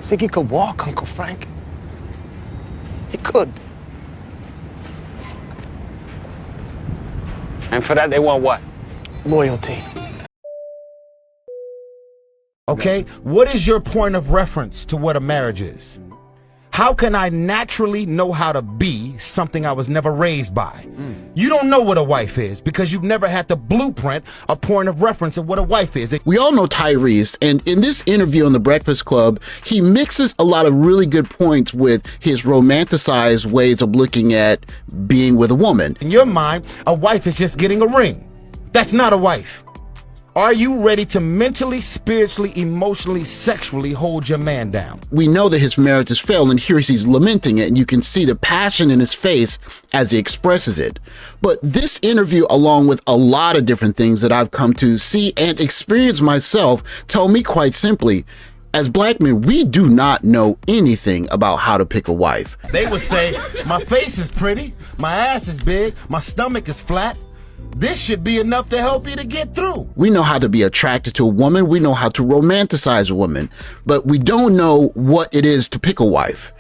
Ziggy could walk, Uncle Frank. He could. And for that, they want what? Loyalty. Okay, what is your point of reference to what a marriage is? How can I naturally know how to be something I was never raised by? You don't know what a wife is because you've never had the blueprint, a point of reference of what a wife is. We all know Tyrese, and in this interview on The Breakfast Club, he mixes a lot of really good points with his romanticized ways of looking at being with a woman. In your mind, a wife is just getting a ring. That's not a wife. Are you ready to mentally, spiritually, emotionally, sexually hold your man down? We know that his marriage has failed, and here he's lamenting it, and you can see the passion in his face as he expresses it. But this interview, along with a lot of different things that I've come to see and experience myself, tell me quite simply, as black men, we do not know anything about how to pick a wife. They would say, my face is pretty, my ass is big, my stomach is flat. This should be enough to help you to get through. We know how to be attracted to a woman. We know how to romanticize a woman, but we don't know what it is to pick a wife.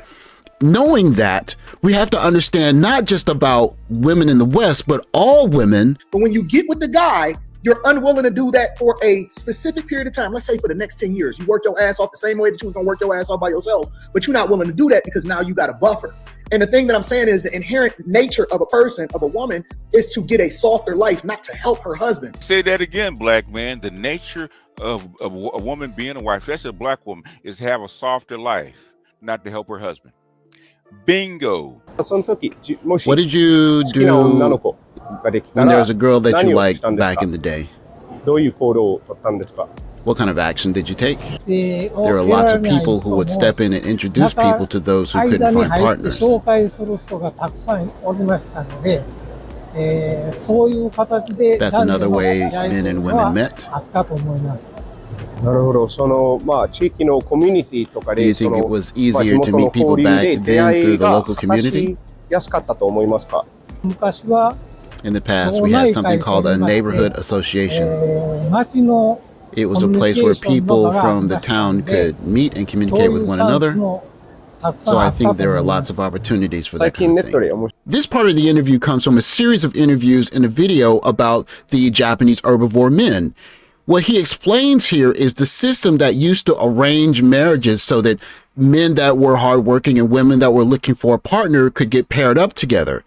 Knowing that, we have to understand not just about women in the West, but all women. But when you get with the guy, you're unwilling to do that for a specific period of time. Let's say for the next 10 years, you work your ass off the same way that you was gonna work your ass off by yourself, but you're not willing to do that because now you got a buffer. And the thing that I'm saying is the inherent nature of a person, of a woman, is to get a softer life, not to help her husband. Say that again, black man. The nature of a woman being a wife, especially a black woman, is to have a softer life, not to help her husband. Bingo. What did you do when there was a girl that you liked back in the day? What kind of action did you take? There are lots of people who would step in and introduce people to those who couldn't find partners. That's another way men and women met. Do you think it was easier to meet people back then through the local community? In the past, we had something called a neighborhood association. It was a place where people from the town could meet and communicate with one another. So I think there are lots of opportunities for that kind of thing. This part of the interview comes from a series of interviews in a video about the Japanese herbivore men. What he explains here is the system that used to arrange marriages so that men that were hardworking and women that were looking for a partner could get paired up together.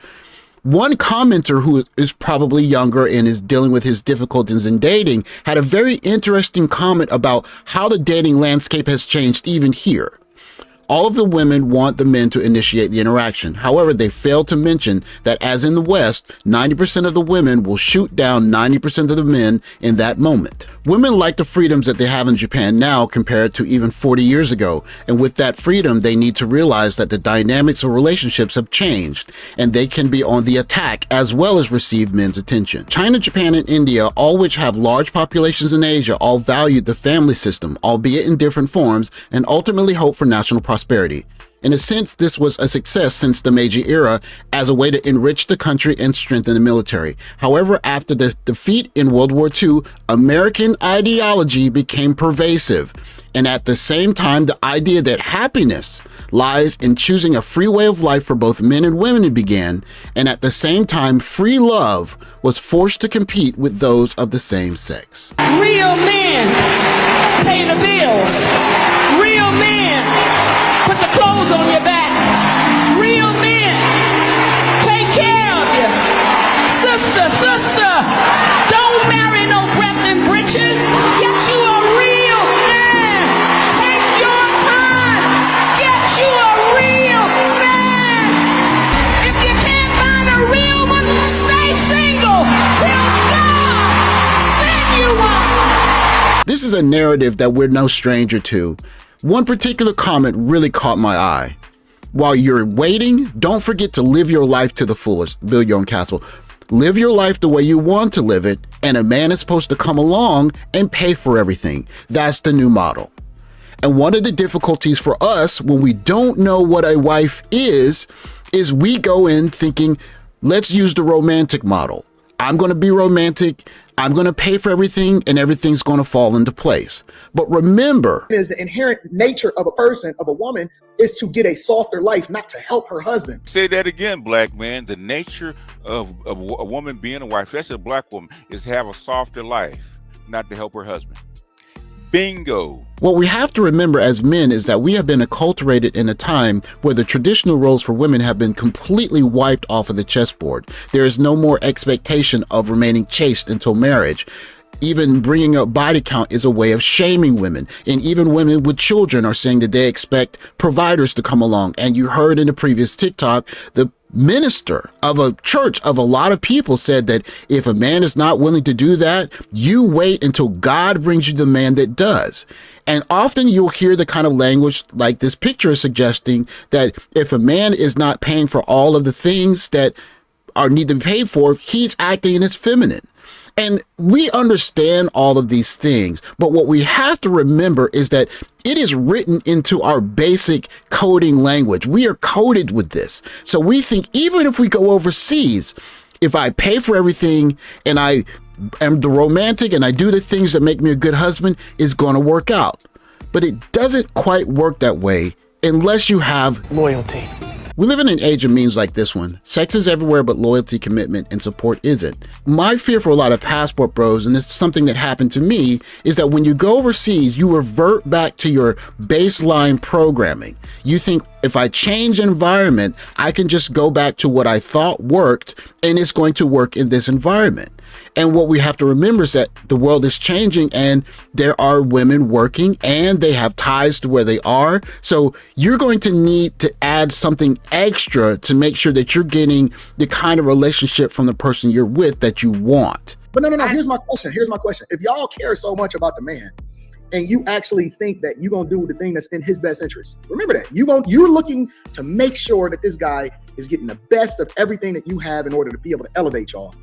One commenter who is probably younger and is dealing with his difficulties in dating had a very interesting comment about how the dating landscape has changed even here. All of the women want the men to initiate the interaction. However, they fail to mention that as in the West, 90% of the women will shoot down 90% of the men in that moment. Women like the freedoms that they have in Japan now compared to even 40 years ago. And with that freedom, they need to realize that the dynamics of relationships have changed and they can be on the attack as well as receive men's attention. China, Japan, and India, all which have large populations in Asia, all valued the family system, albeit in different forms, and ultimately hope for national prosperity. In a sense, this was a success since the Meiji era as a way to enrich the country and strengthen the military. However, after the defeat in World War II, American ideology became pervasive. And at the same time, the idea that happiness lies in choosing a free way of life for both men and women began. And at the same time, free love was forced to compete with those of the same sex. Real men pay the bills. Real men put the clothes on your back. Real men take care of you. Sister, don't marry no breath and breeches. Get you a real man. Take your time. Get you a real man. If you can't find a real one, stay single till God send you one. This is a narrative that we're no stranger to. One particular comment really caught my eye. While you're waiting, don't forget to live your life to the fullest. Build your own castle. Live your life the way you want to live it, and a man is supposed to come along and pay for everything. That's the new model. And one of the difficulties for us when we don't know what a wife is we go in thinking, let's use the romantic model. I'm going to be romantic. I'm going to pay for everything and everything's going to fall into place. But remember, is the inherent nature of a person, of a woman, is to get a softer life, not to help her husband. Say that again, black man. The nature of a woman being a wife, especially a black woman, is to have a softer life, not to help her husband. Bingo. What we have to remember as men is that we have been acculturated in a time where the traditional roles for women have been completely wiped off of the chessboard. There is no more expectation of remaining chaste until marriage. Even bringing up body count is a way of shaming women. And even women with children are saying that they expect providers to come along. And you heard in the previous TikTok, the minister of a church of a lot of people said that if a man is not willing to do that, you wait until God brings you the man that does. And often you'll hear the kind of language like this picture is suggesting, that if a man is not paying for all of the things that are need to be paid for, he's acting as feminine. And we understand all of these things, but what we have to remember is that it is written into our basic coding language. We are coded with this. So we think even if we go overseas, if I pay for everything and I am the romantic and I do the things that make me a good husband, it's going to work out. But it doesn't quite work that way unless you have Loyalty. We live in an age of memes like this one. Sex is everywhere, but loyalty, commitment, and support isn't. My fear for a lot of passport bros, and this is something that happened to me, is that when you go overseas, you revert back to your baseline programming. You think, if I change environment, I can just go back to what I thought worked, and it's going to work in this environment. And what we have to remember is that the world is changing and there are women working and they have ties to where they are. So you're going to need to add something extra to make sure that you're getting the kind of relationship from the person you're with that you want. But no. Here's my question. If y'all care so much about the man and you actually think that you're going to do the thing that's in his best interest, remember that. You're looking to make sure that this guy is getting the best of everything that you have in order to be able to elevate y'all.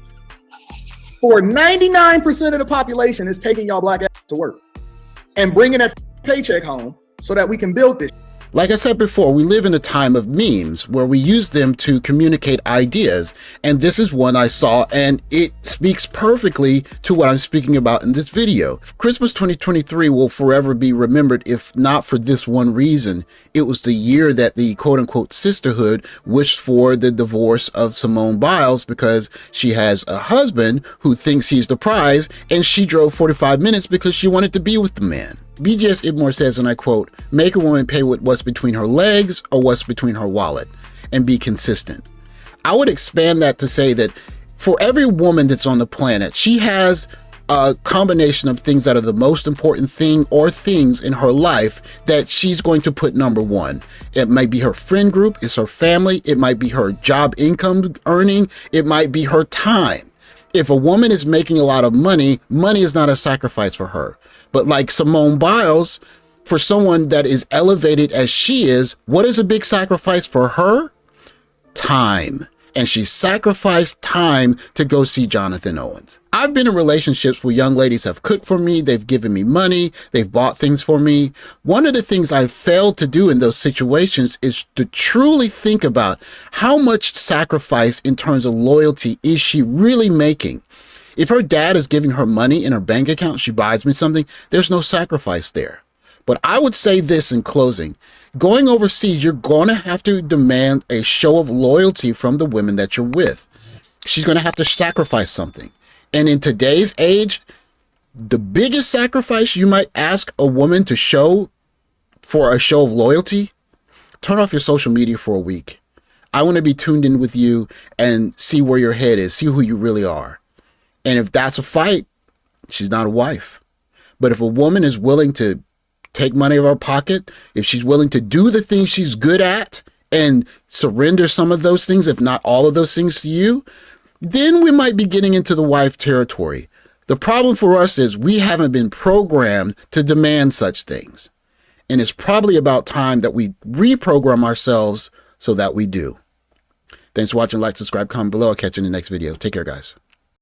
For 99% of the population is taking y'all black ass to work and bringing that paycheck home so that we can build this. Like I said before, we live in a time of memes where we use them to communicate ideas. And this is one I saw and it speaks perfectly to what I'm speaking about in this video. Christmas 2023 will forever be remembered if not for this one reason. It was the year that the quote unquote sisterhood wished for the divorce of Simone Biles because she has a husband who thinks he's the prize and she drove 45 minutes because she wanted to be with the man. BGS Ibmore says, and I quote, "Make a woman pay with what's between her legs or what's between her wallet and be consistent." I would expand that to say that for every woman that's on the planet, she has a combination of things that are the most important thing or things in her life that she's going to put number one. It might be her friend group, it's her family, it might be her job income earning, it might be her time. If a woman is making a lot of money, money is not a sacrifice for her. But like Simone Biles, for someone that is elevated as she is, what is a big sacrifice for her? Time. And she sacrificed time to go see Johnathon Owens. I've been in relationships where young ladies have cooked for me, they've given me money, they've bought things for me. One of the things I failed to do in those situations is to truly think about how much sacrifice in terms of loyalty is she really making. If her dad is giving her money in her bank account, she buys me something, there's no sacrifice there. But I would say this in closing, going overseas, you're going to have to demand a show of loyalty from the women that you're with. She's going to have to sacrifice something. And in today's age, the biggest sacrifice you might ask a woman to show for a show of loyalty, turn off your social media for a week. I want to be tuned in with you and see where your head is, see who you really are. And if that's a fight, she's not a wife. But if a woman is willing to take money out of her pocket, if she's willing to do the things she's good at and surrender some of those things, if not all of those things to you, then we might be getting into the wife territory. The problem for us is we haven't been programmed to demand such things. And it's probably about time that we reprogram ourselves so that we do. Thanks for watching. Like, subscribe, comment below. I'll catch you in the next video. Take care, guys.